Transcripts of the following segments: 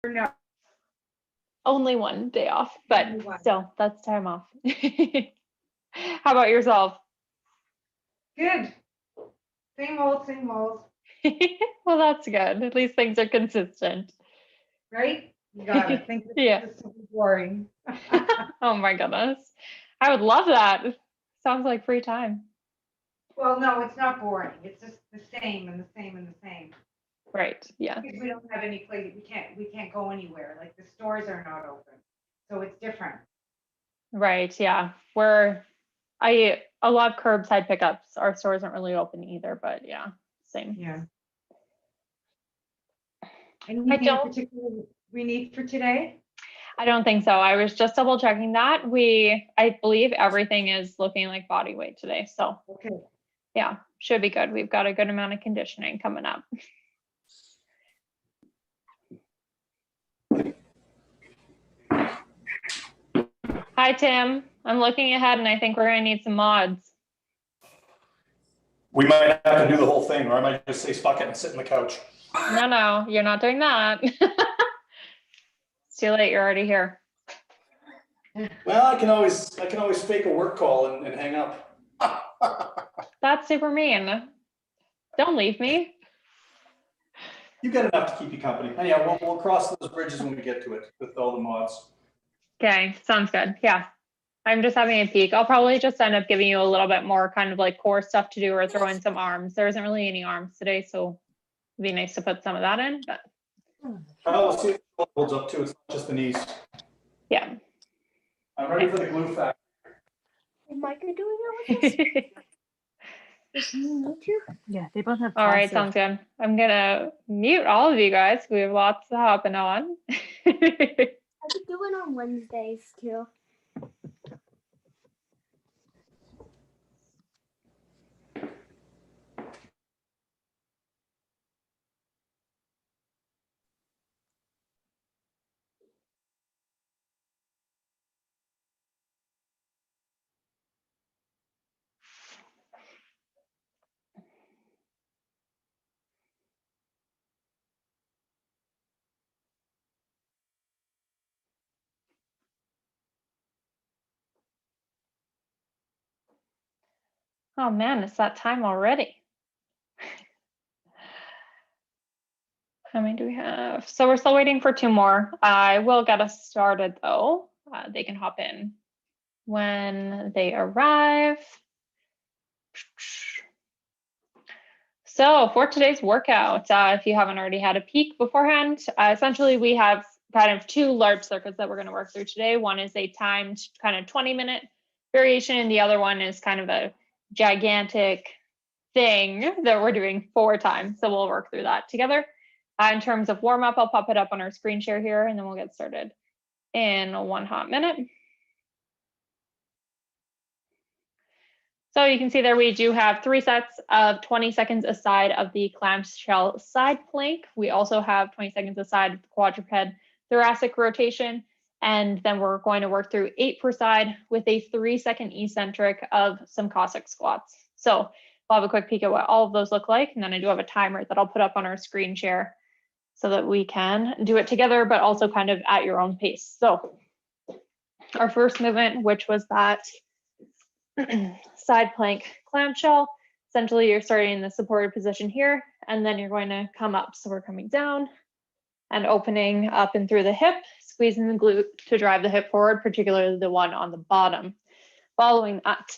no? Only one day off, but Only one. still, that's time off. How about yourself? Good. Same old, same old. Well, that's good. At least things are consistent. Right? You got it. Think Yeah. this is boring. Oh my goodness. I would love that. Sounds like free time. Well, no, it's not boring. It's just the same and the same and the same. Right. Yeah. Because we don't have any place. We can't go anywhere. Like the stores are not open. So it's different. Right. Yeah. A lot of curbside pickups. Our stores aren't really open either, but yeah, same. Yeah. Anything particular we need for today? I don't think so. I was just double checking that. I believe everything is looking like body weight today. So Okay. yeah, should be good. We've got a good amount of conditioning coming up. Hi, Tim. I'm looking ahead and I think we're gonna need some mods. We might have to do the whole thing, or I might just say fuck it and sit on the couch. No, you're not doing that. It's too late, you're already here. Well, I can always fake a work call and hang up. That's super mean. Don't leave me. You've got enough to keep you company. And yeah, we'll cross those bridges when we get to it with all the mods. Okay, sounds good. Yeah. I'm just having a peek. I'll probably just end up giving you a little bit more kind of like core stuff to do or throw in some arms. There isn't really any arms today, so it'd be nice to put some of that in, but. I'll see if it holds up too. It's not just the knees. Yeah. I'm ready for the glue factor. Is Micah doing it with us? Does he need to? Yeah, they both have. All right, sounds good. I'm gonna mute all of you guys. We have lots happening on. I could do it on Wednesdays too. Oh man, it's that time already. How many do we have? So we're still waiting for 2 more. I will get us started though. They can hop in when they arrive. So for today's workout, if you haven't already had a peek beforehand, essentially we have kind of 2 large circuits that we're going to work through today. One is a timed kind of 20-minute variation, and the other one is kind of a gigantic thing that we're doing 4 times. So we'll work through that together. In terms of warm up, I'll pop it up on our screen share here, and then we'll get started in 1 hot minute. So you can see there we do have 3 sets of 20 seconds aside of the clamshell side plank. We also have 20 seconds aside of the quadruped thoracic rotation. And then we're going to work through 8 per side with a 3-second eccentric of some Cossack squats. So we'll have a quick peek at what all of those look like. And then I do have a timer that I'll put up on our screen share so that we can do it together, but also kind of at your own pace. So our first movement, which was that side plank clamshell. Essentially, you're starting in the supported position here, and then you're going to come up. So we're coming down and opening up and through the hip, squeezing the glute to drive the hip forward, particularly the one on the bottom. Following that,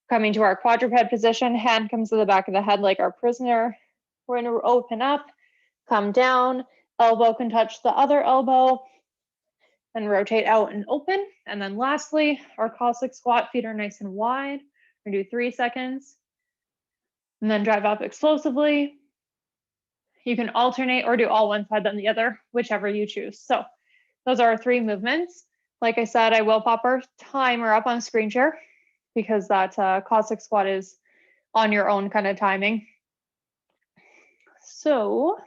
coming to our quadruped position, hand comes to the back of the head like our prisoner. We're going to open up, come down, elbow can touch the other elbow, and rotate out and open. And then lastly, our Cossack squat, feet are nice and wide. We're gonna do 3 seconds. And then drive up explosively. You can alternate or do all one side then the other, whichever you choose. So those are our 3 movements. Like I said, I will pop our timer up on screen share because that Cossack squat is on your own kind of timing. So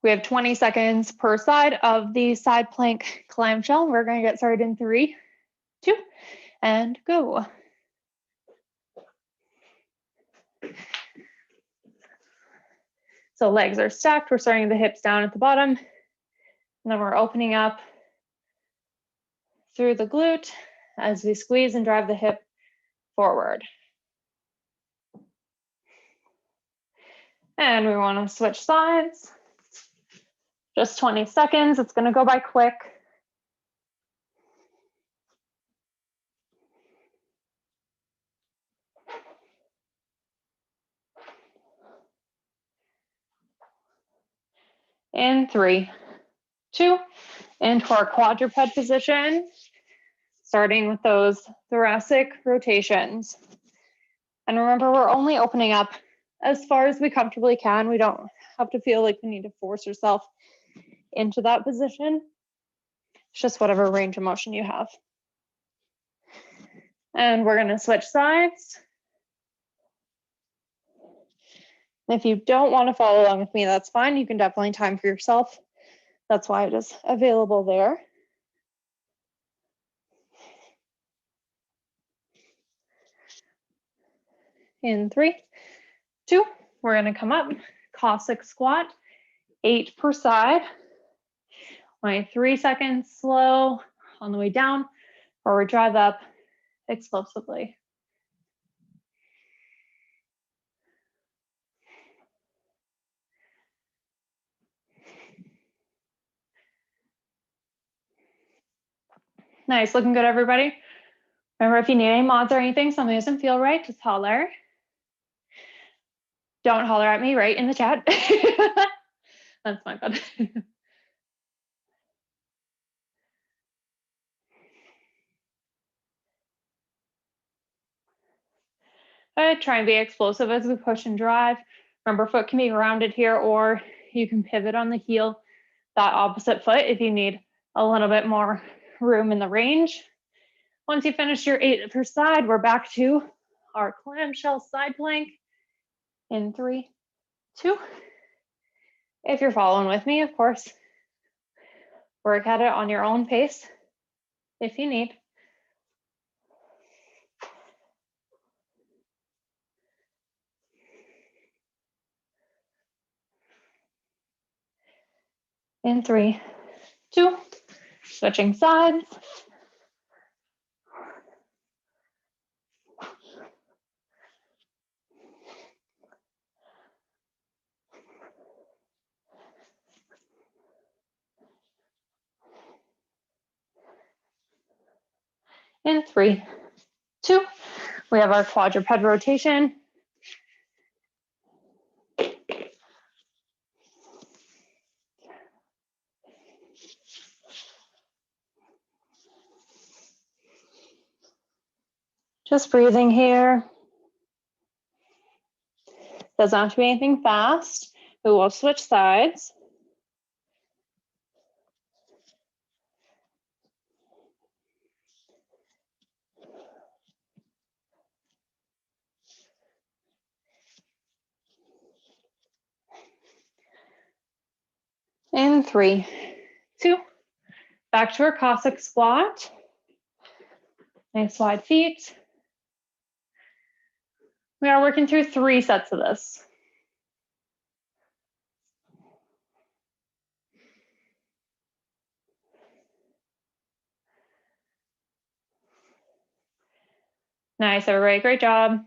we have 20 seconds per side of the side plank clamshell. We're going to get started in 3, 2, and go. So legs are stacked. We're starting the hips down at the bottom. And then we're opening up through the glute as we squeeze and drive the hip forward. And we want to switch sides. Just 20 seconds. It's going to go by quick. In 3, 2, into our quadruped position, starting with those thoracic rotations. And remember, we're only opening up as far as we comfortably can. We don't have to feel like we need to force yourself into that position. It's just whatever range of motion you have. And we're going to switch sides. If you don't want to follow along with me, that's fine. You can definitely time for yourself. That's why it is available there. In 3, 2, we're going to come up, Cossack squat, 8 per side. 3 seconds slow on the way down, or we drive up explosively. Nice, looking good, everybody. Remember, if you need any mods or anything, something doesn't feel right, just holler. Don't holler at me right in the chat. That's my bad. Try and be explosive as we push and drive. Remember, foot can be grounded here, or you can pivot on the heel, that opposite foot if you need a little bit more room in the range. Once you finish your 8 per side, we're back to our clamshell side plank in 3, 2. If you're following with me, of course, work at it on your own pace if you need. In 3, 2, switching sides. In 3, 2, we have our quadruped rotation. Just breathing here. Doesn't have to be anything fast. We will switch sides. In 3, 2, back to our Cossack squat. Nice wide feet. We are working through 3 sets of this. Nice, everybody, great job.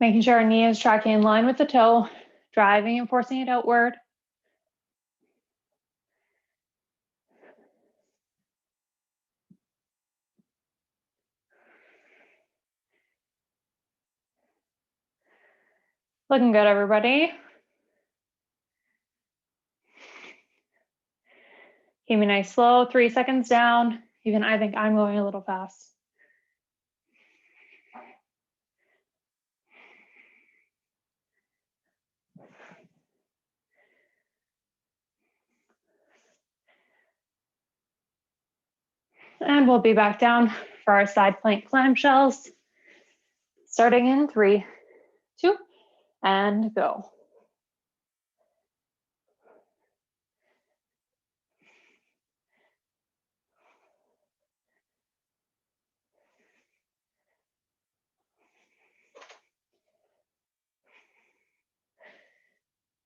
Making sure our knee is tracking in line with the toe, driving and forcing it outward. Looking good, everybody. Keep me nice, slow, 3 seconds down. Even I think I'm going a little fast. And we'll be back down for our side plank clamshells. Starting in 3, 2, and go.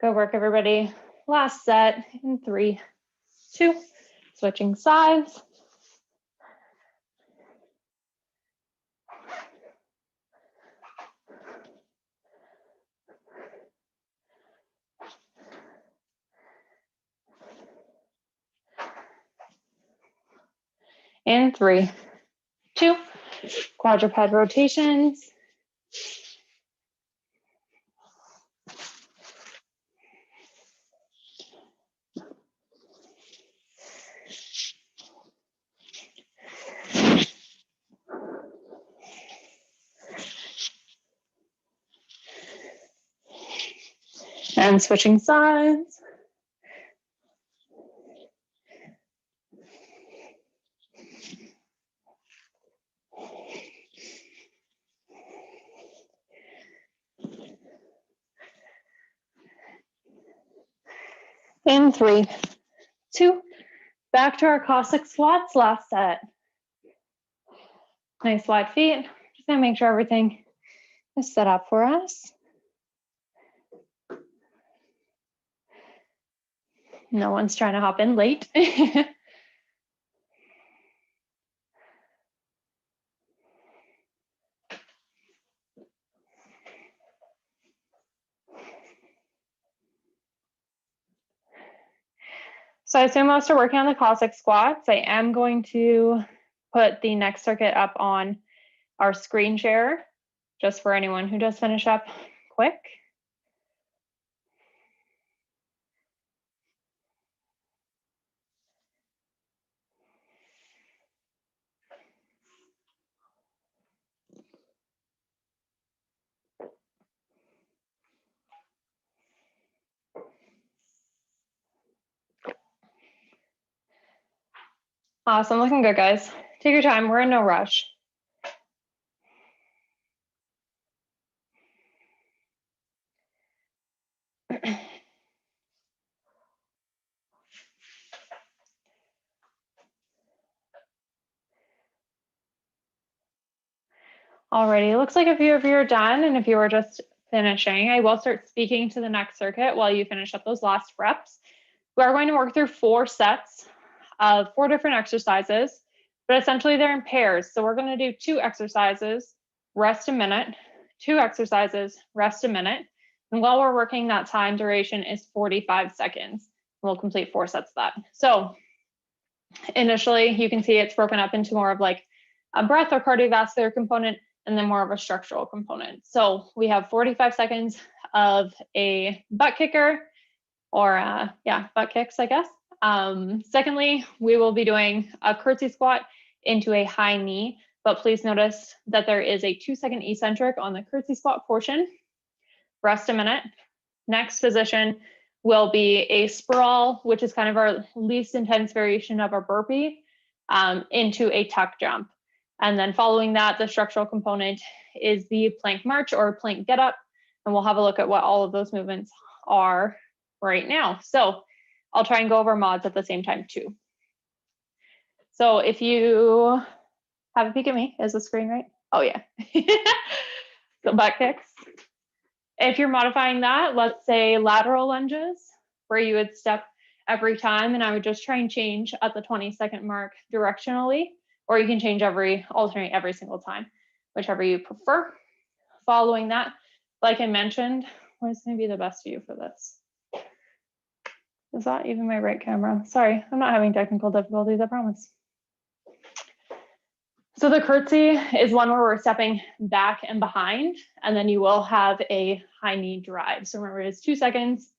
Good work, everybody. Last set in 3, 2, switching sides. In 3, 2, quadruped rotations. And switching sides. In 3, 2, back to our Cossack squats last set. Nice wide feet. Just gonna make sure everything is set up for us. No one's trying to hop in late. So I assume most are working on the Cossack squats. I am going to put the next circuit up on our screen share, just for anyone who does finish up quick. Awesome, looking good, guys. Take your time, we're in no rush. Alrighty, it looks like a few of you are done, and if you are just finishing, I will start speaking to the next circuit while you finish up those last reps. We are going to work through 4 sets of 4 different exercises, but essentially they're in pairs. So we're going to do 2 exercises, rest a minute, 2 exercises, rest a minute. And while we're working, that time duration is 45 seconds. We'll complete 4 sets of that. So initially, you can see it's broken up into more of like a breath or cardiovascular component, and then more of a structural component. So we have 45 seconds of a butt kicker, or butt kicks, I guess. Secondly, we will be doing a curtsy squat into a high knee, but please notice that there is a 2-second eccentric on the curtsy squat portion. Rest a minute. Next position will be a sprawl, which is kind of our least intense variation of our burpee, into a tuck jump. And then following that, the structural component is the plank march or plank get up. And we'll have a look at what all of those movements are right now. So I'll try and go over mods at the same time too. So if you have a peek at me, is the screen right? Oh yeah. So butt kicks. If you're modifying that, let's say lateral lunges, where you would step every time, and I would just try and change at the 20-second mark directionally, or you can change alternate every single time, whichever you prefer. Following that, like I mentioned, what's gonna be the best view for this? Is that even my right camera? Sorry, I'm not having technical difficulties, I promise. So the curtsy is one where we're stepping back and behind, and then you will have a high knee drive. So remember, it's 2 seconds,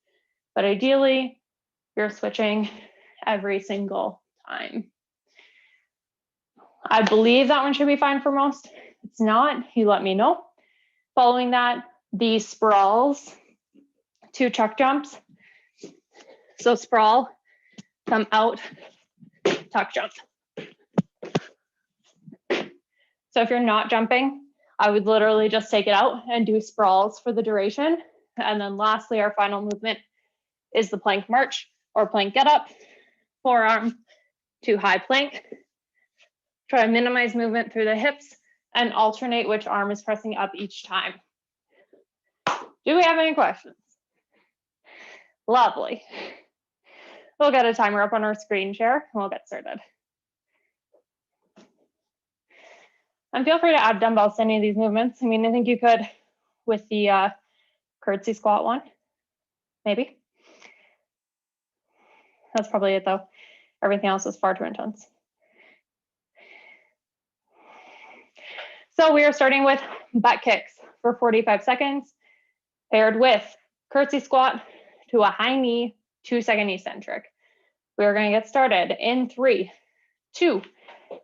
but ideally you're switching every single time. I believe that one should be fine for most. If it's not, you let me know. Following that, the sprawls, 2 tuck jumps. So sprawl, come out, tuck jump. So if you're not jumping, I would literally just take it out and do sprawls for the duration. And then lastly, our final movement is the plank march or plank get up, forearm to high plank. Try to minimize movement through the hips and alternate which arm is pressing up each time. Do we have any questions? Lovely. We'll get a timer up on our screen share and we'll get started. And feel free to add dumbbells to any of these movements. I mean, I think you could with the curtsy squat one, maybe. That's probably it though. Everything else is far too intense. So we are starting with butt kicks for 45 seconds, paired with curtsy squat to a high knee, 2-second eccentric. We are going to get started in 3, 2,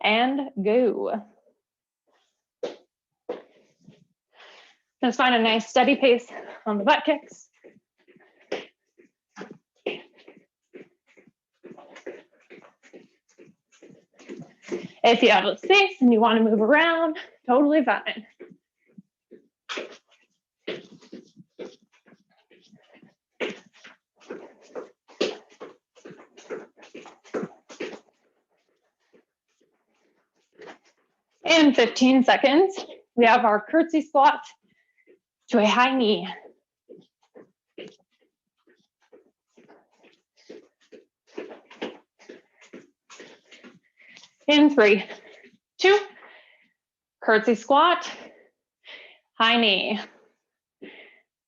and go. Just find a nice steady pace on the butt kicks. If you have a space and you want to move around, totally fine. In 15 seconds, we have our curtsy squat to a high knee. In 3, 2, curtsy squat, high knee.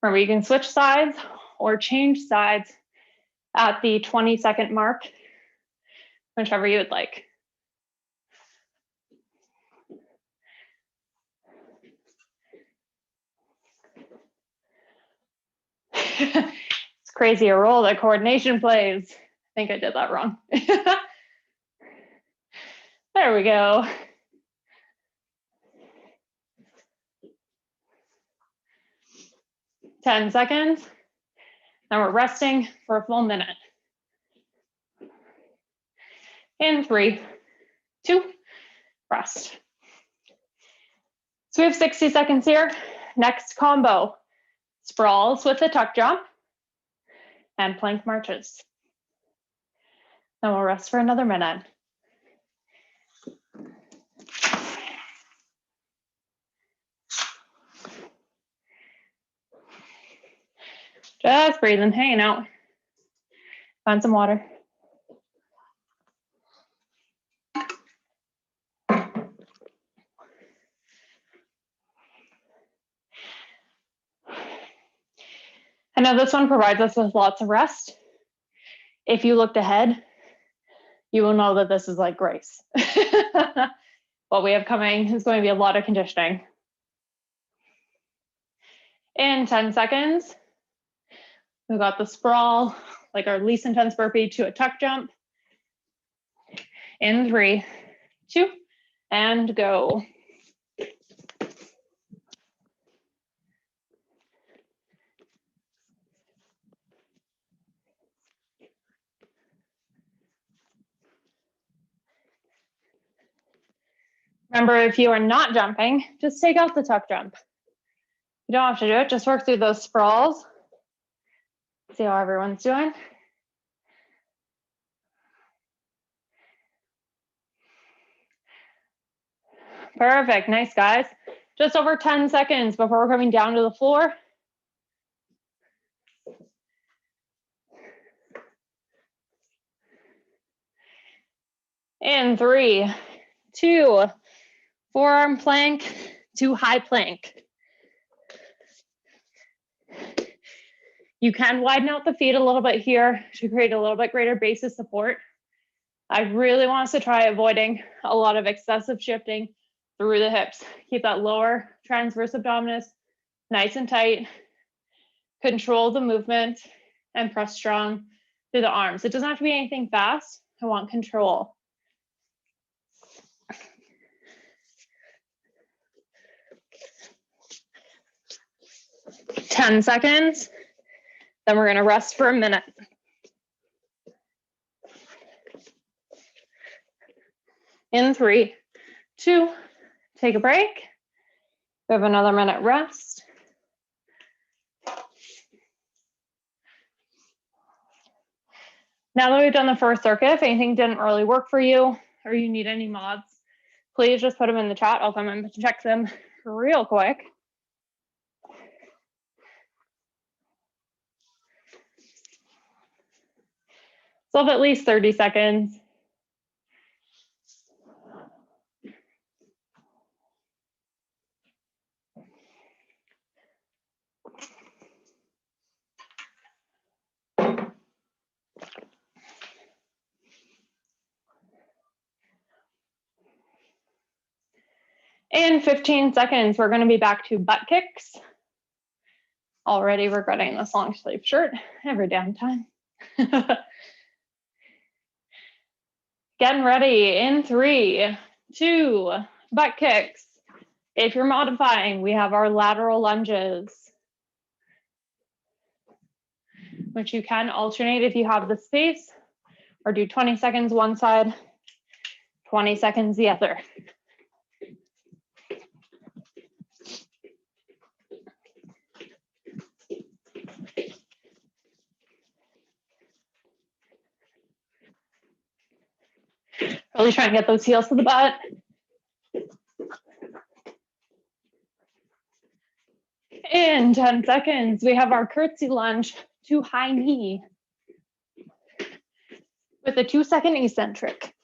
Remember, you can switch sides or change sides at the 20-second mark, whichever you would like. It's crazy a role that coordination plays. I think I did that wrong. There we go. Ten seconds. Now we're resting for a full minute. In 3, 2, rest. So we have 60 seconds here. Next combo, sprawls with a tuck jump and plank marches. Then we'll rest for another minute. Just breathing, hanging out. Find some water. I know this one provides us with lots of rest. If you looked ahead, you will know that this is like grace. What we have coming is going to be a lot of conditioning. In 10 seconds, we've got the sprawl, like our least intense burpee to a tuck jump. In 3, 2, and go. Remember, if you are not jumping, just take out the tuck jump. You don't have to do it, just work through those sprawls. See how everyone's doing. Perfect, nice guys. Just over 10 seconds before we're coming down to the floor. In 3, 2, forearm plank to high plank. You can widen out the feet a little bit here to create a little bit greater base of support. I really want us to try avoiding a lot of excessive shifting through the hips. Keep that lower transverse abdominis nice and tight. Control the movement and press strong through the arms. It doesn't have to be anything fast. I want control. Ten seconds. Then we're going to rest for a minute. In 3, 2, take a break. We have another minute rest. Now that we've done the first circuit, if anything didn't really work for you or you need any mods, please just put them in the chat. I'll come and check them real quick. So at least 30 seconds. In 15 seconds, we're going to be back to butt kicks. Already regretting this long sleeve shirt every damn time. Getting ready in 3, 2, butt kicks. If you're modifying, we have our lateral lunges, which you can alternate if you have the space, or do 20 seconds one side, 20 seconds the other. Really try and get those heels to the butt. In 10 seconds, we have our curtsy lunge to high knee with a 2-second eccentric.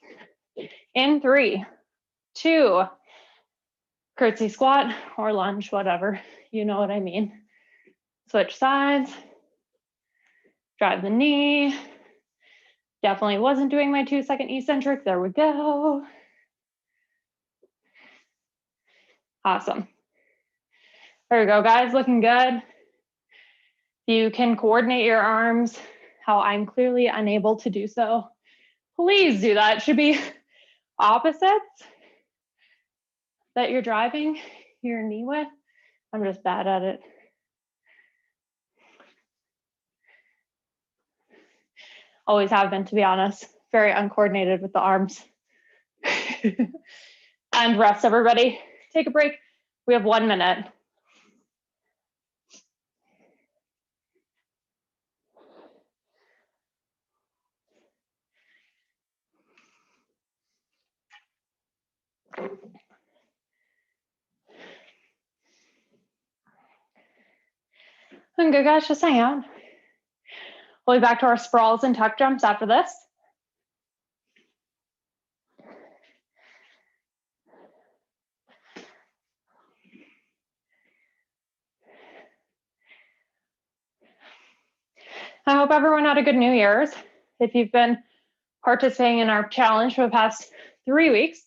In 3, 2, curtsy squat or lunge, whatever, you know what I mean. Switch sides, drive the knee. Definitely wasn't doing my 2-second eccentric. There we go. Awesome. There we go, guys, looking good. You can coordinate your arms how I'm clearly unable to do so. Please do that. It should be opposites that you're driving your knee with. I'm just bad at it. Always have been, to be honest. Very uncoordinated with the arms. And rest, everybody. Take a break. We have 1 minute. And good, guys, just hang out. We'll be back to our sprawls and tuck jumps after this. I hope everyone had a good New Year's. If you've been participating in our challenge for the past 3 weeks,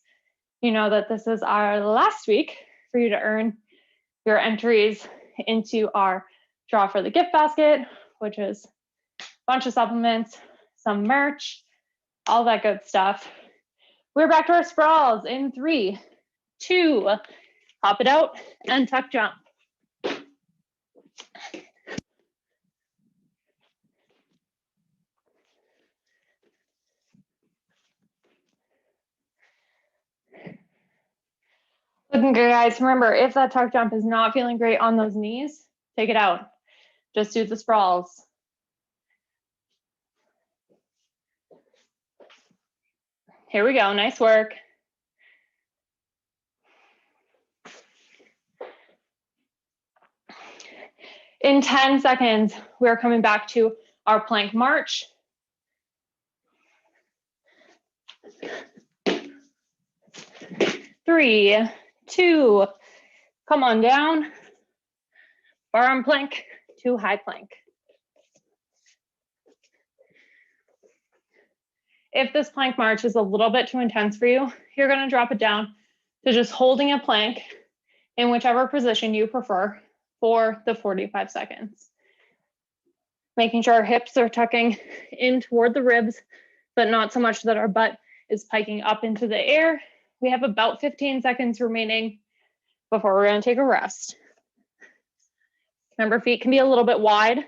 you know that this is our last week for you to earn your entries into our draw for the gift basket, which is a bunch of supplements, some merch, all that good stuff. We're back to our sprawls in 3, 2, hop it out and tuck jump. Looking good, guys. Remember, if that tuck jump is not feeling great on those knees, take it out. Just do the sprawls. Here we go. Nice work. In 10 seconds, we're coming back to our plank march. Three, 2, come on down. Forearm plank to high plank. If this plank march is a little bit too intense for you, you're going to drop it down to just holding a plank in whichever position you prefer for the 45 seconds. Making sure our hips are tucking in toward the ribs, but not so much that our butt is piking up into the air. We have about 15 seconds remaining before we're going to take a rest. Remember, feet can be a little bit wide.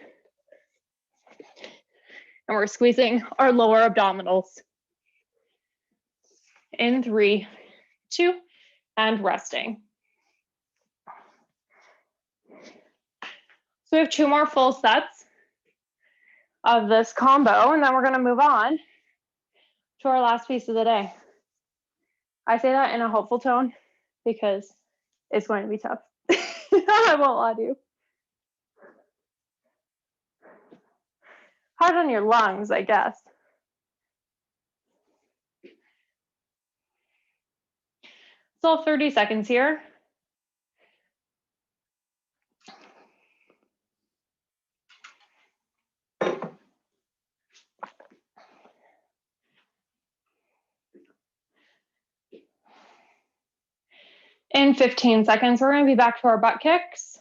And we're squeezing our lower abdominals. In 3, 2, and resting. So we have 2 more full sets of this combo, and then we're going to move on to our last piece of the day. I say that in a hopeful tone because it's going to be tough. I won't lie to you. Hard on your lungs, I guess. Still 30 seconds here. In 15 seconds, we're going to be back to our butt kicks.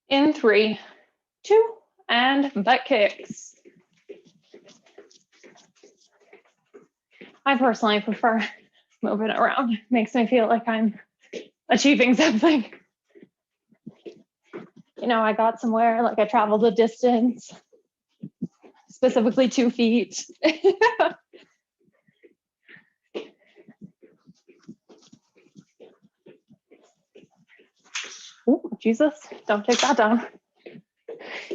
In 3, 2, and butt kicks. I personally prefer moving it around. Makes me feel like I'm achieving something. You know, I got somewhere, like I traveled a distance, specifically 2 feet. Oh, Jesus, don't take that down.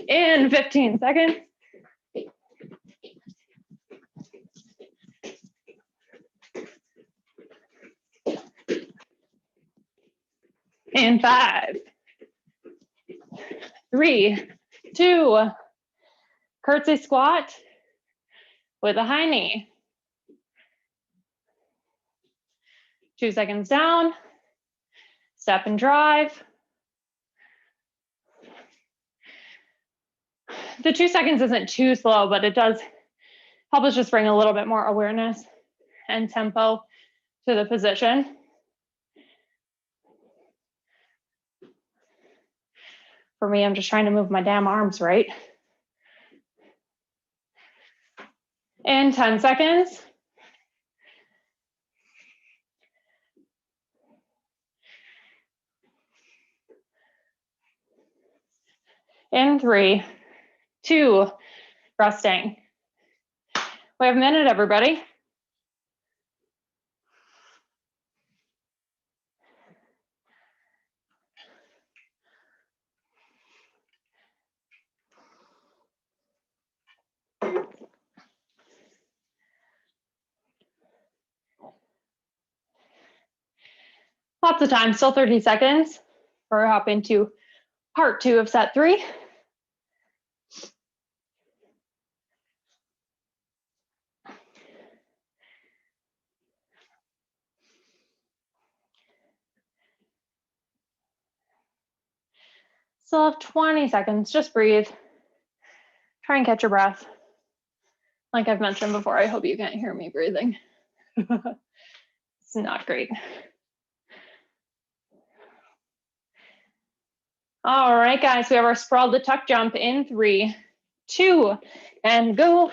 In 15 seconds. In 5, 3, 2, curtsy squat with a high knee. 2 seconds down, step and drive. The 2 seconds isn't too slow, but it does help us just bring a little bit more awareness and tempo to the position. For me, I'm just trying to move my damn arms right. In 10 seconds. In 3, 2, resting. We have a minute, everybody. Lots of time, still 30 seconds. We're hop into part 2 of set 3. Still have 20 seconds, just breathe. Try and catch your breath. Like I've mentioned before, I hope you can't hear me breathing. It's not great. All right, guys, we have our sprawl to tuck jump in 3, 2, and go.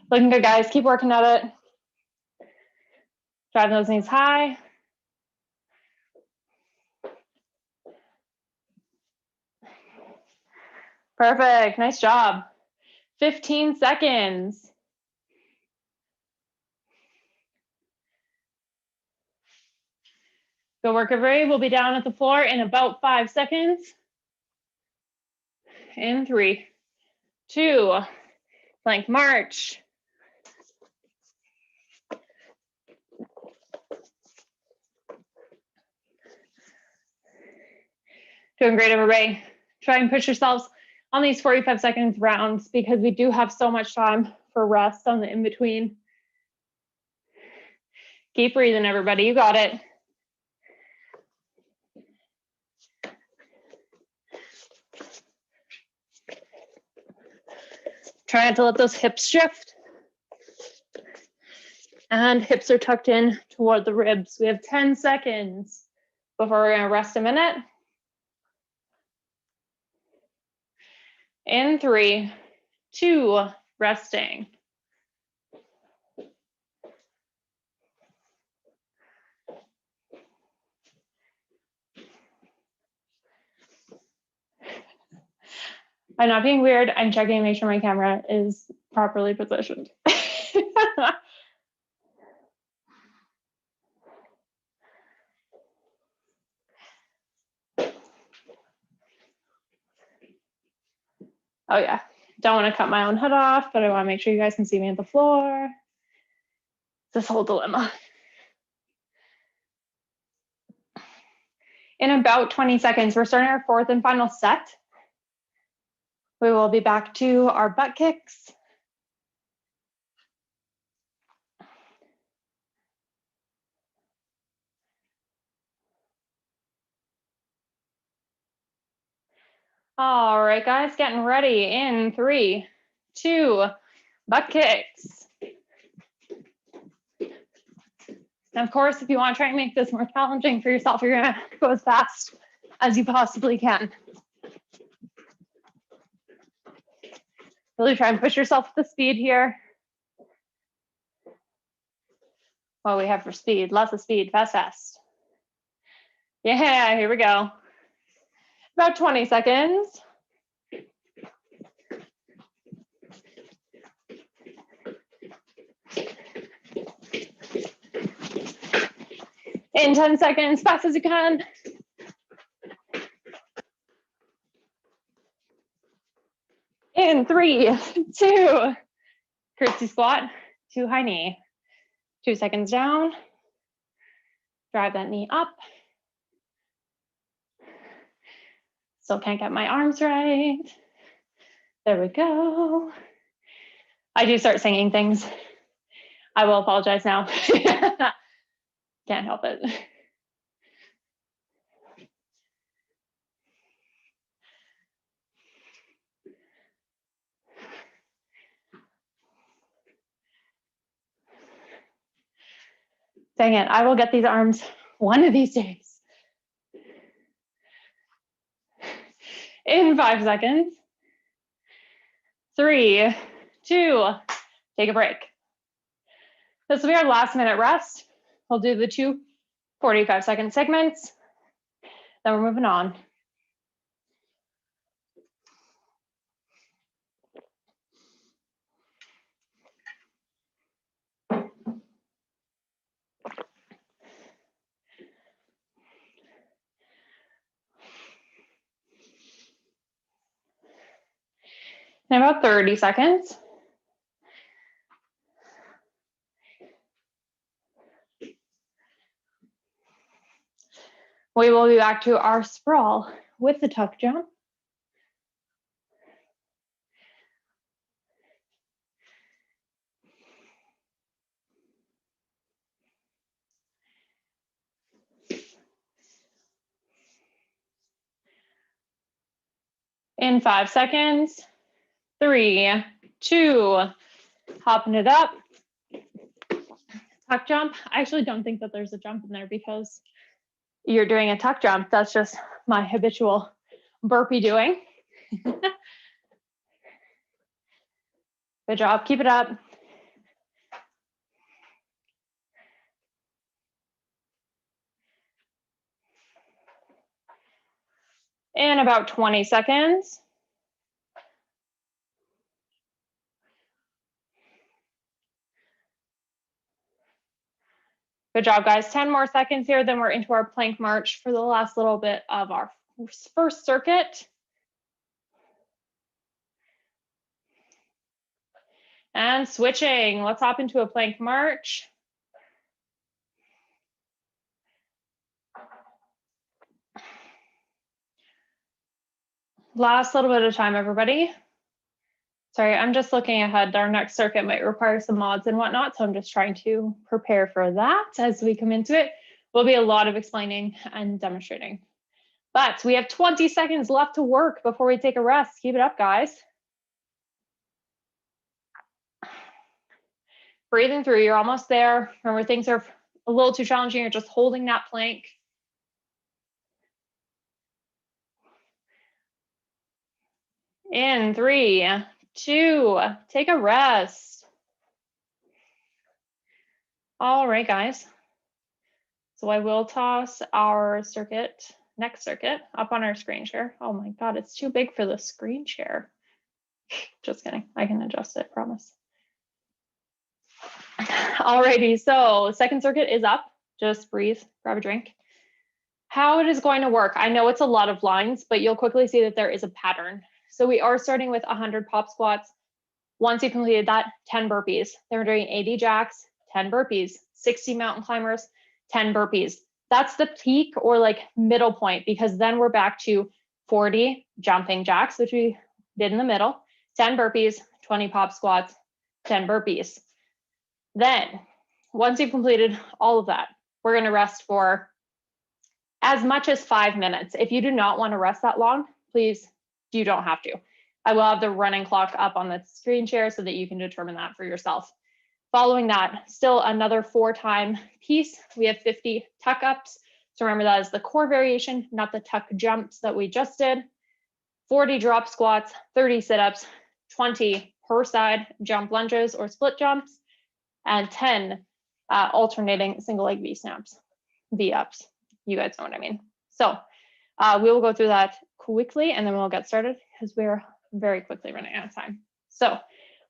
Looking good, guys. Keep working at it. Drive those knees high. Perfect. Nice job. 15 seconds. Good work, everybody. We'll be down at the floor in about 5 seconds. In 3, 2, plank march. Doing great, everybody. Try and push yourselves on these 45 seconds rounds because we do have so much time for rest on the in-between. Keep breathing, everybody. You got it. Try not to let those hips shift. And hips are tucked in toward the ribs. We have 10 seconds before we're going to rest a minute. In 3, 2, resting. I'm not being weird. I'm checking to make sure my camera is properly positioned. Oh yeah, Don't want to cut my own head off, but I want to make sure you guys can see me at the floor. This whole dilemma. In about 20 seconds, we're starting our fourth and final set. We will be back to our butt kicks. All right, guys, getting ready in 3, 2, butt kicks. And of course, if you want to try and make this more challenging for yourself, you're gonna go as fast as you possibly can. Really try and push yourself with the speed here. What we have for speed, lots of speed, fast, fast. Yeah, here we go. About 20 seconds. In 10 seconds, fast as you can. In 3, 2, curtsy squat, 2 high knee. 2 seconds down. Drive that knee up. Still can't get my arms right. There we go. I do start singing things. I will apologize now. Can't help it. Dang it, I will get these arms one of these days. In 5 seconds. 3, 2, take a break. This will be our last minute rest. We'll do the 2 45-second segments. Then we're moving on. In about 30 seconds. We will be back to our sprawl with the tuck jump. In 5 seconds. 3, 2, hopping it up. Tuck jump. I actually don't think that there's a jump in there because you're doing a tuck jump. That's just my habitual burpee doing. Good job. Keep it up. In about 20 seconds. Good job, guys. 10 more seconds here, then we're into our plank march for the last little bit of our first circuit. And switching, let's hop into a plank march. Last little bit of time, everybody. Sorry, I'm just looking ahead. Our next circuit might require some mods and whatnot, so I'm just trying to prepare for that as we come into it. Will be a lot of explaining and demonstrating. But we have 20 seconds left to work before we take a rest. Keep it up, guys. Breathing through, you're almost there. Remember, things are a little too challenging. You're just holding that plank. In 3, 2, take a rest. All right, guys. So I will toss our circuit, next circuit, up on our screen share. Oh my God, it's too big for the screen share. Just kidding, I can adjust it, promise. Alrighty, so second circuit is up. Just breathe, grab a drink. How it is going to work, I know it's a lot of lines, but you'll quickly see that there is a pattern. So we are starting with 100 pop squats. Once you completed that, 10 burpees. Then we're doing 80 jacks, 10 burpees, 60 mountain climbers, 10 burpees. That's the peak or like middle point, because then we're back to 40 jumping jacks, which we did in the middle, 10 burpees, 20 pop squats, 10 burpees. Then once you've completed all of that, we're going to rest for as much as 5 minutes. If you do not want to rest that long, please, you don't have to. I will have the running clock up on the screen share so that you can determine that for yourself. Following that, still another 4-time piece. We have 50 tuck ups. So remember, that is the core variation, not the tuck jumps that we just did. 40 drop squats, 30 sit-ups, 20 per side jump lunges or split jumps, and 10 alternating single leg V-snaps, V-ups. You guys know what I mean. So we will go through that quickly and then we'll get started because we're very quickly running out of time. So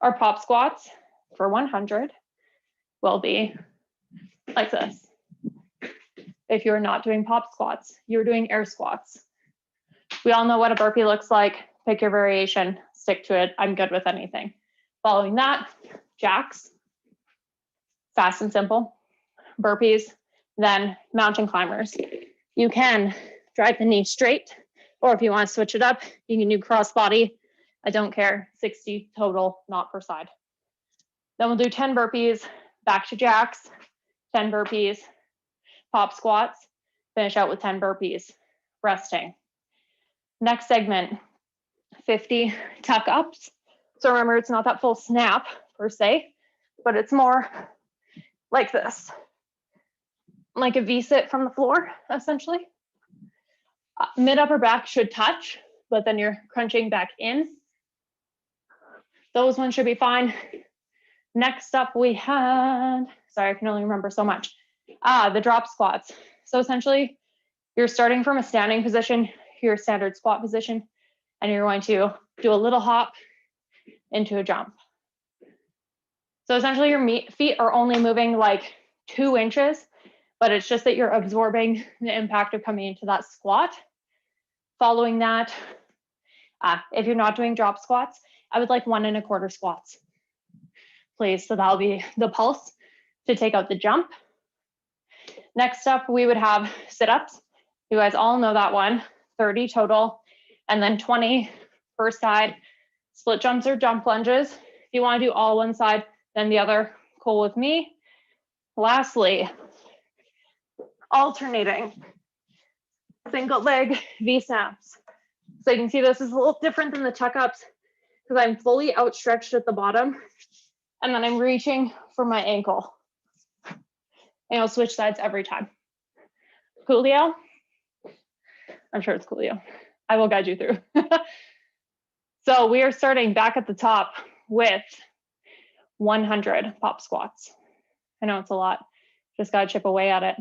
our pop squats for 100 will be like this. If you're not doing pop squats, you're doing air squats. We all know what a burpee looks like. Pick your variation, stick to it. I'm good with anything. Following that, jacks, fast and simple, burpees, then mountain climbers. You can drive the knee straight, or if you want to switch it up, you can do cross body. I don't care, 60 total, not per side. Then we'll do 10 burpees, back to jacks, 10 burpees, pop squats, finish out with 10 burpees, resting. Next segment, 50 tuck ups. So remember, it's not that full snap per se, but it's more like this, like a V-sit from the floor, essentially. Mid upper back should touch, but then you're crunching back in. Those ones should be fine. Next up we had, sorry, I can only remember so much. The drop squats. So essentially you're starting from a standing position, your standard squat position, and you're going to do a little hop into a jump. So essentially your feet are only moving like 2 inches, but it's just that you're absorbing the impact of coming into that squat. Following that, if you're not doing drop squats, I would like 1 1/4 squats, please. So that'll be the pulse to take out the jump. Next up, we would have sit-ups. You guys all know that one, 30 total, and then 20 per side. Split jumps or jump lunges. If you want to do all one side, then the other, cool with me. Lastly, alternating single leg V-snaps. So you can see this is a little different than the tuck ups because I'm fully outstretched at the bottom and then I'm reaching for my ankle. And I'll switch sides every time. Coolio? I'm sure it's coolio. I will guide you through. So we are starting back at the top with 100 pop squats. I know it's a lot, just gotta chip away at it.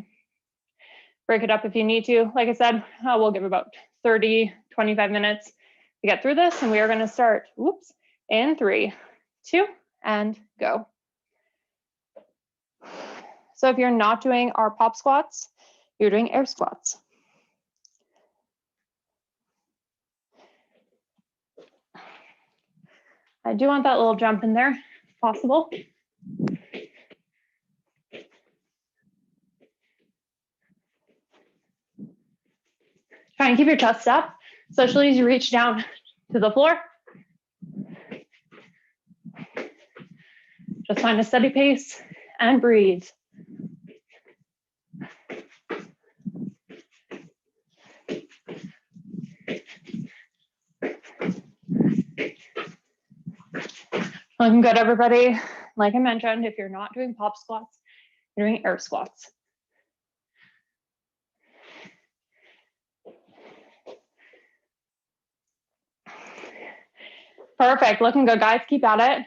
Break it up if you need to. Like I said, we'll give about 30, 25 minutes to get through this, and we are gonna start, in 3, 2, and go. So if you're not doing our pop squats, you're doing air squats. I do want that little jump in there, if possible. Try and keep your chest up, especially as you reach down to the floor. Just find a steady pace and breathe. Looking good, everybody. Like I mentioned, if you're not doing pop squats, you're doing air squats. Perfect, looking good, guys. Keep at it.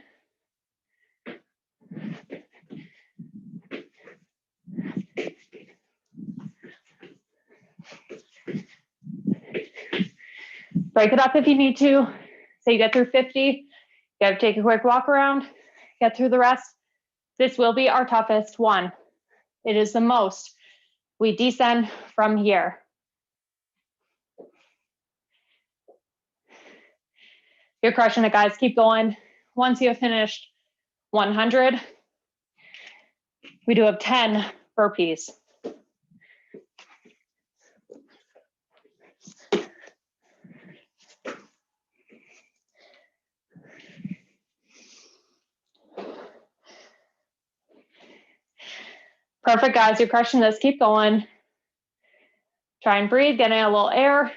Break it up if you need to. Say you get through 50, you gotta take a quick walk around, get through the rest. This will be our toughest one. It is the most. We descend from here. You're crushing it, guys. Keep going. Once you have finished 100, we do have 10 burpees. Perfect, guys. You're crushing this. Keep going. Try and breathe, getting a little air.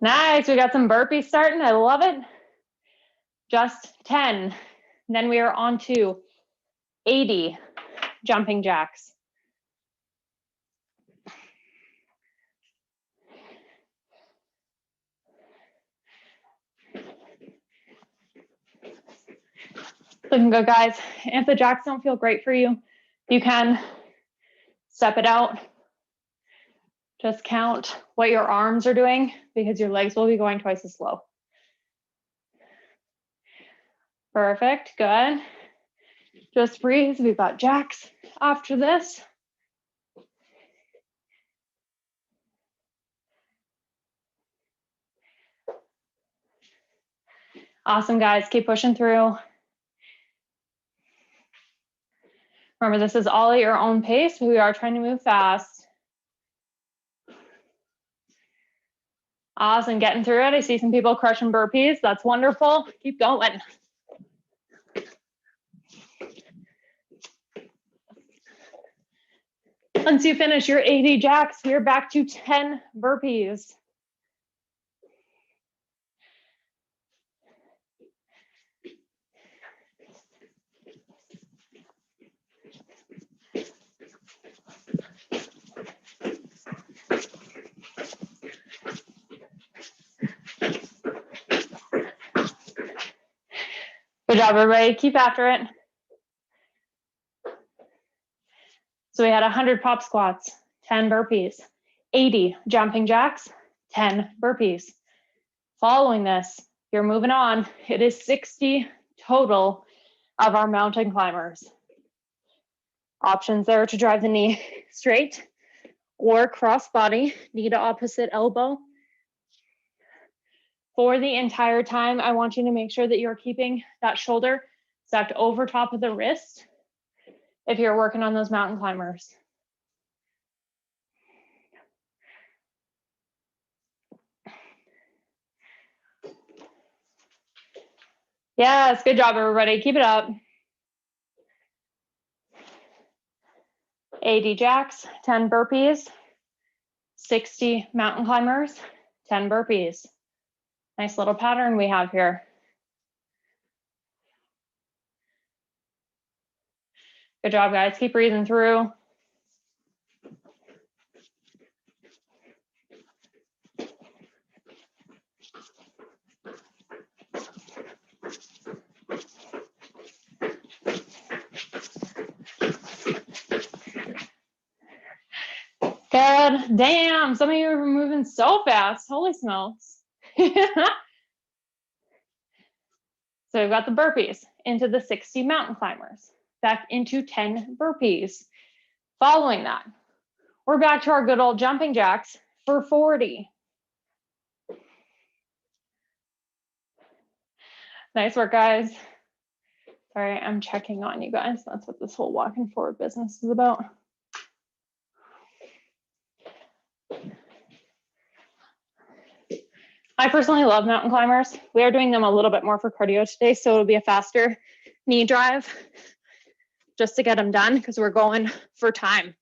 Nice. We got some burpees starting. I love it. Just 10. Then we are on to 80 jumping jacks. Looking good, guys. If the jacks don't feel great for you, you can step it out. Just count what your arms are doing because your legs will be going twice as slow. Perfect, good. Just breathe. We've got jacks after this. Awesome, guys. Keep pushing through. Remember, this is all at your own pace. We are trying to move fast. Awesome, getting through it. I see some people crushing burpees. That's wonderful. Keep going. Once you finish your 80 jacks, we're back to 10 burpees. Good job, everybody. Keep after it. So we had 100 pop squats, 10 burpees, 80 jumping jacks, 10 burpees. Following this, you're moving on. It is 60 total of our mountain climbers. Options there to drive the knee straight or cross body, knee to opposite elbow. For the entire time, I want you to make sure that you're keeping that shoulder stacked over top of the wrist if you're working on those mountain climbers. Yes, good job, everybody. Keep it up. 80 jacks, 10 burpees, 60 mountain climbers, 10 burpees. Nice little pattern we have here. Good job, guys. Keep breathing through. Good. Damn, some of you are moving so fast. Holy smokes. So we've got the burpees into the 60 mountain climbers, back into 10 burpees. Following that, we're back to our good old jumping jacks for 40. Nice work, guys. Sorry, I'm checking on you guys. That's what this whole walking forward business is about. I personally love mountain climbers. We are doing them a little bit more for cardio today, so it'll be a faster knee drive just to get them done because we're going for time.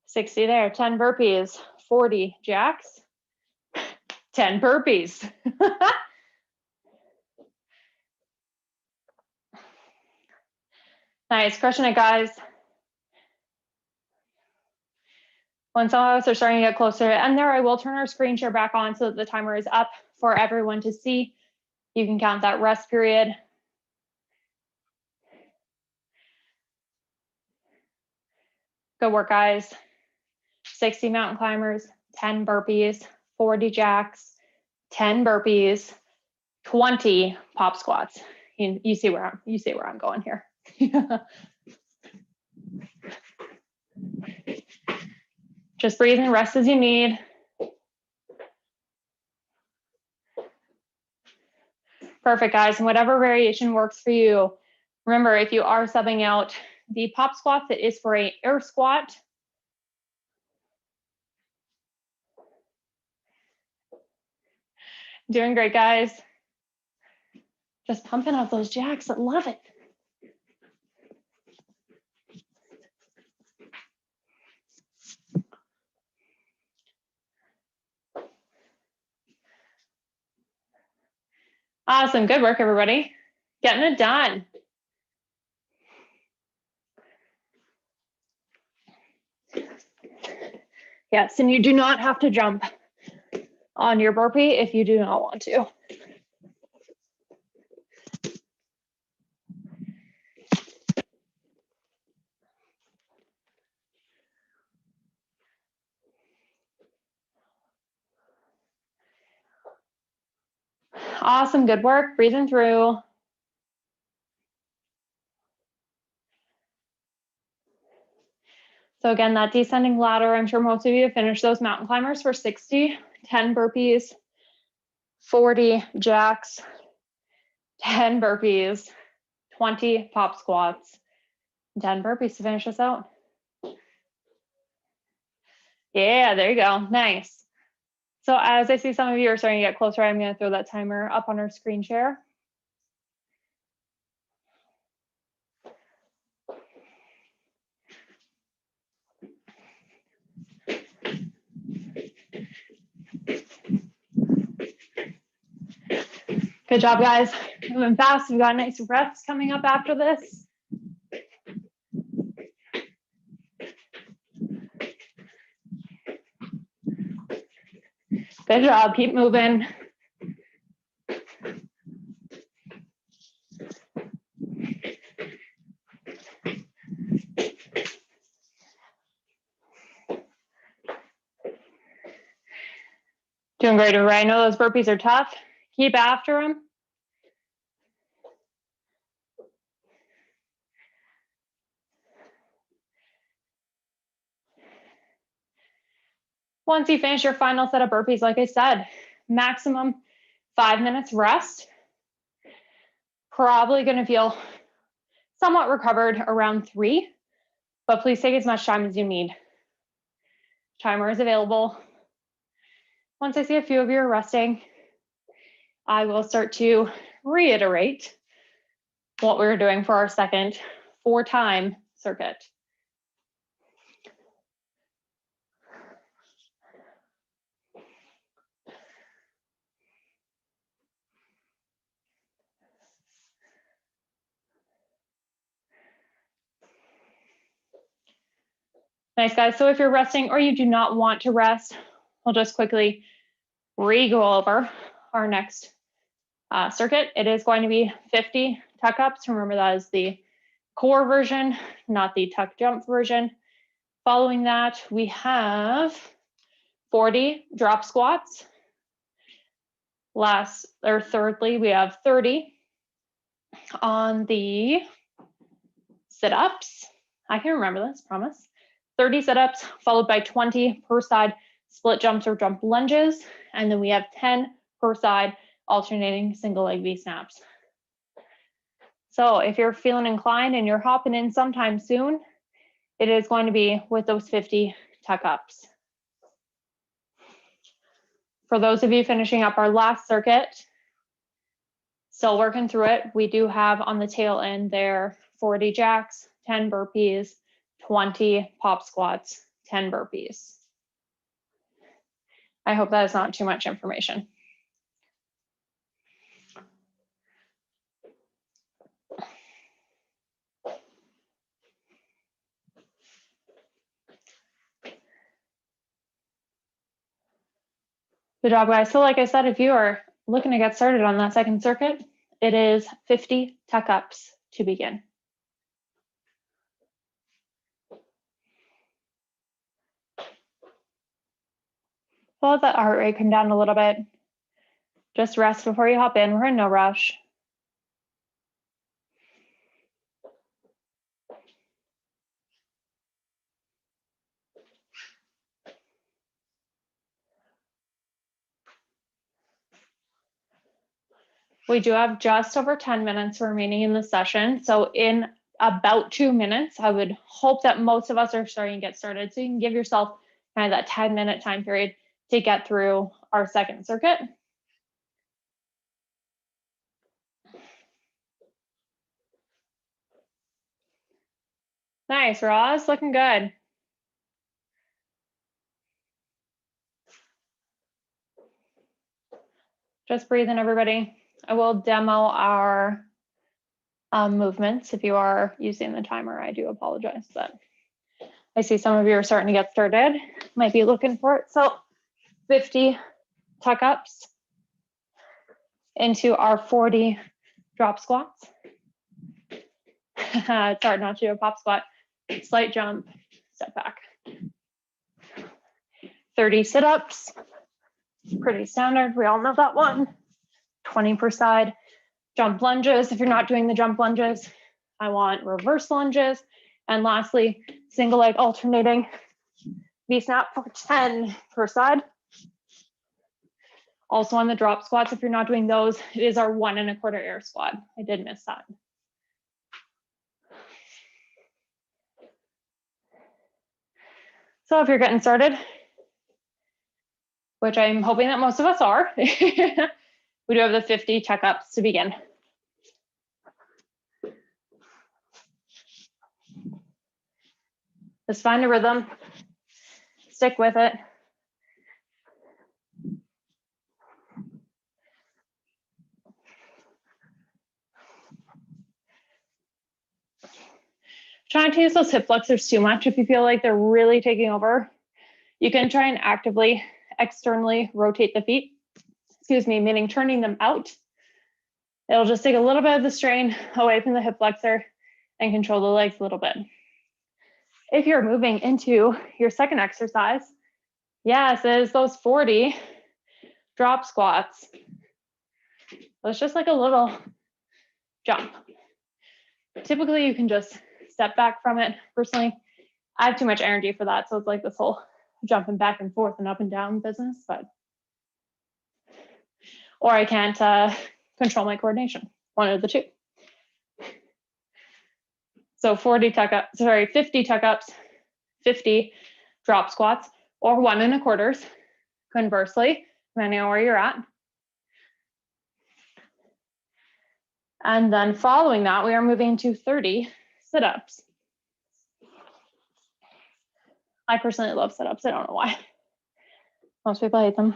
60 there, 10 burpees, 40 jacks, 10 burpees. Nice, crushing it, guys. When some of us are starting to get closer to end there, I will turn our screen share back on so that the timer is up for everyone to see. You can count that rest period. Good work, guys. 60 mountain climbers, 10 burpees, 40 jacks, 10 burpees, 20 pop squats. You see where I'm going here. Just breathe and rest as you need. Perfect, guys. And whatever variation works for you. Remember, if you are subbing out the pop squats, it is for an air squat. Doing great, guys. Just pumping out those jacks. I love it. Awesome. Good work, everybody. Getting it done. Yes, and you do not have to jump on your burpee if you do not want to. Awesome. Good work. Breathing through. So again, that descending ladder, I'm sure most of you have finished those mountain climbers for 60, 10 burpees, 40 jacks, 10 burpees, 20 pop squats, 10 burpees to finish this out. Yeah, there you go. Nice. So as I see some of you are starting to get closer, I'm going to throw that timer up on our screen share. Good job, guys. Moving fast. We've got nice reps coming up after this. Good job. Keep moving. Doing great, everybody. I know those burpees are tough. Keep after them. Once you finish your final set of burpees, like I said, maximum 5 minutes rest. Probably going to feel somewhat recovered around 3, but please take as much time as you need. Timer is available. Once I see a few of you are resting, I will start to reiterate what we're doing for our second 4-time circuit. Nice, guys. So if you're resting or you do not want to rest, we'll just quickly re-go over our next circuit. It is going to be 50 tuck-ups. Remember, that is the core version, not the tuck jump version. Following that, we have 40 drop squats. Thirdly, we have 30 on the sit-ups. I can remember this, promise. 30 sit-ups, followed by 20 per side split jumps or jump lunges. And then we have 10 per side alternating single leg Vsaps. So if you're feeling inclined and you're hopping in sometime soon, it is going to be with those 50 tuck-ups. For those of you finishing up our last circuit, still working through it, we do have on the tail end there 40 jacks, 10 burpees, 20 pop squats, 10 burpees. I hope that is not too much information. Good job, guys. So like I said, if you are looking to get started on that second circuit, it is 50 tuck-ups to begin. So let that heart rate come down a little bit. Just rest before you hop in. We're in no rush. We do have just over 10 minutes remaining in the session. So in about 2 minutes, I would hope that most of us are starting to get started. So you can give yourself kind of that 10-minute time period to get through our second circuit. Nice, Roz, looking good. Just breathe in, everybody. I will demo our movements. If you are using the timer, I do apologize, but I see some of you are starting to get started. Might be looking for it. So 50 tuck ups into our 40 drop squats. It's hard not to do a pop squat. Slight jump, step back. 30 sit-ups, pretty standard. We all know that one. 20 per side. Jump lunges. If you're not doing the jump lunges, I want reverse lunges. And lastly, single leg alternating Vsap for 10 per side. Also on the drop squats, if you're not doing those, it is our 1 1/4 air squat. I did miss that. So if you're getting started, which I'm hoping that most of us are, we do have the 50 checkups to begin. Just find a rhythm, stick with it. Try not to use those hip flexors too much. If you feel like they're really taking over, you can try and actively externally rotate the feet, meaning turning them out. It'll just take a little bit of the strain away from the hip flexor and control the legs a little bit. If you're moving into your second exercise, yes, it is those 40 drop squats. So it's just like a little jump. Typically, you can just step back from it. Personally, I have too much energy for that. So it's like this whole jumping back and forth and up and down business, or I can't control my coordination, one of the two. So 50 tuck ups, 50 drop squats, or 1 1/4. Conversely, depending on where you're at. And then following that, we are moving to 30 sit-ups. I personally love sit-ups. I don't know why. Most people hate them.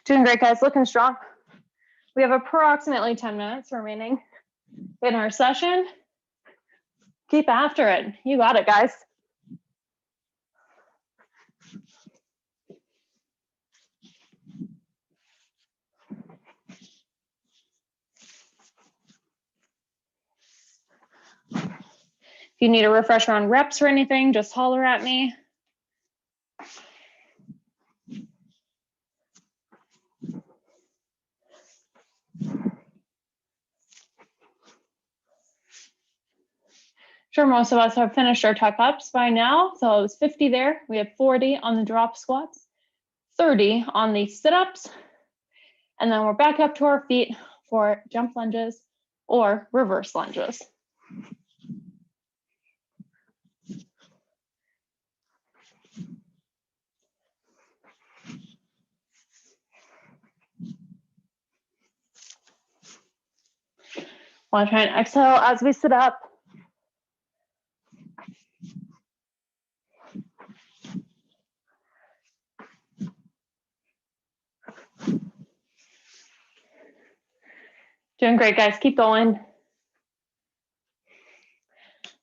Doing great, guys. Looking strong. We have approximately 10 minutes remaining in our session. Keep after it. You got it, guys. If you need a refresher on reps or anything, just holler at me. Sure, most of us have finished our tuck ups by now. So it was 50 there. We have 40 on the drop squats, 30 on the sit-ups, and then we're back up to our feet for jump lunges or reverse lunges. Want to try and exhale as we sit up. Doing great, guys. Keep going.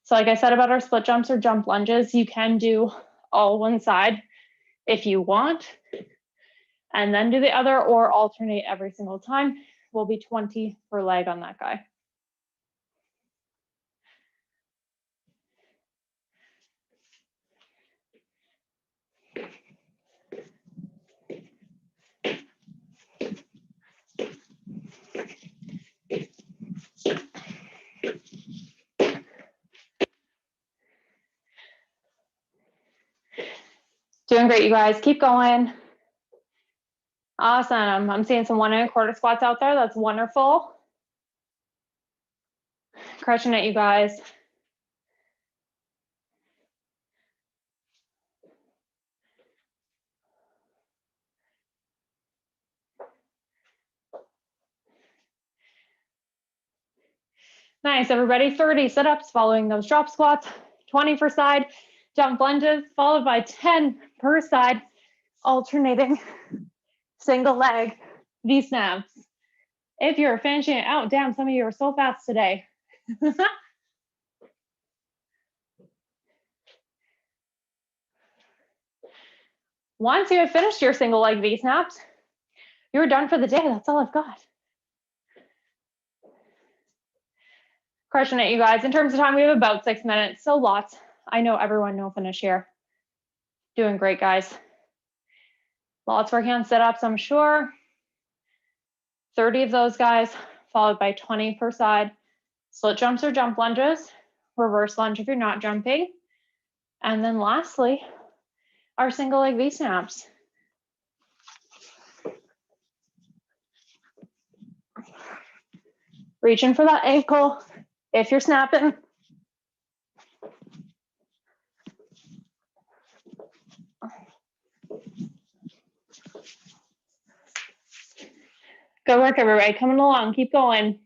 So like I said about our split jumps or jump lunges, you can do all one side if you want, and then do the other, or alternate every single time. Will be 20 per leg on that guy. Doing great, you guys. Keep going. Awesome. I'm seeing some 1 1/4 squats out there. That's wonderful. Crushing it, you guys. Nice, everybody. 30 sit-ups following those drop squats, 20 per side, jump lunges, followed by 10 per side, alternating single leg V-snaps. If you're finishing it out, damn, some of you are so fast today. Once you have finished your single leg V-snaps, you're done for the day. That's all I've got. Crushing it, you guys. In terms of time, we have about 6 minutes, so lots. I know everyone will finish here. Doing great, guys. Lots working on sit-ups, I'm sure. 30 of those guys, followed by 20 per side. Split jumps or jump lunges, reverse lunge if you're not jumping. And then lastly, our single leg V-snaps. Reaching for that ankle if you're snapping. Good work, everybody. Coming along. Keep going.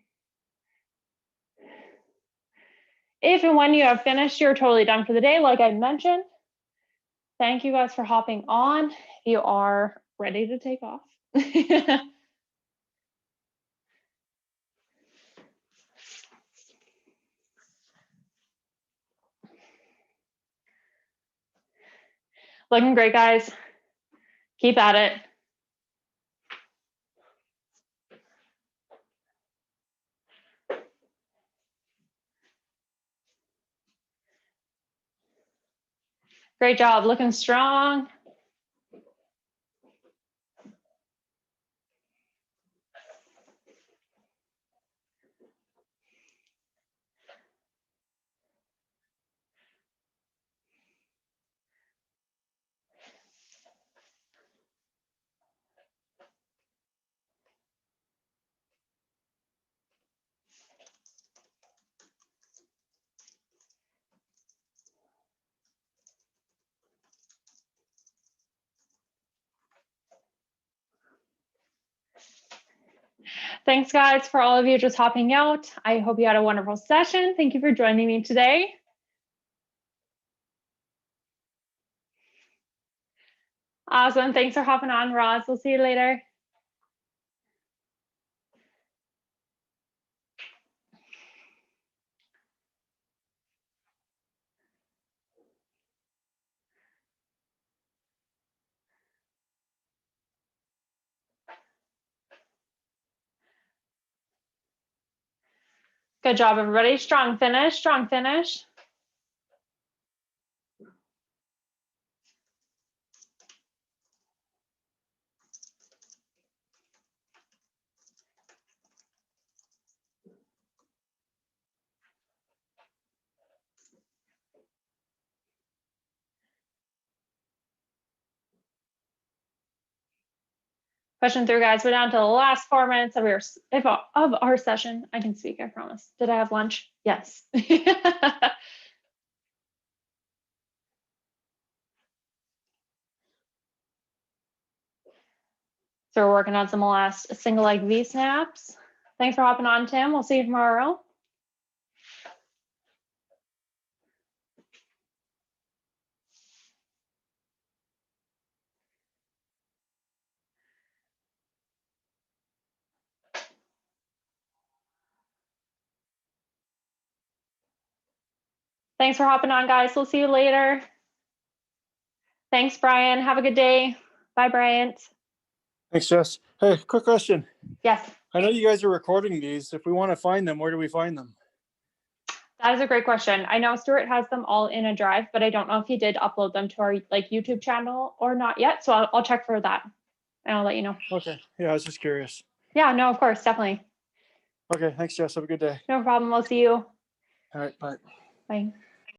If and when you have finished, you're totally done for the day, like I mentioned. Thank you guys for hopping on. You are ready to take off. Looking great, guys. Keep at it. Great job, looking strong. Thanks, guys, for all of you just hopping out. I hope you had a wonderful session. Thank you for joining me today. Awesome. Thanks for hopping on, Roz. We'll see you later. Good job, everybody. Strong finish, strong finish. Pushing through, guys. We're down to the last 4 minutes of our session. I can speak, I promise. Did I have lunch? Yes. So we're working on some last single leg V-snaps. Thanks for hopping on, Tim. We'll see you tomorrow. Thanks for hopping on, guys. We'll see you later. Thanks, Brian. Have a good day. Bye, Bryant. Thanks, Jess. Hey, quick question. Yes, I know you guys are recording these. If we want to find them, where do we find them? that is a great question. I know Stuart has them all in a drive, but I don't know if he did upload them to our YouTube channel or not yet. So I'll check for that and I'll let you know. Okay. Yeah, I was just curious. Yeah, no, of course, definitely. Okay. Thanks, Jess. Have a good day. No problem. We'll see you. All right. Bye. Bye.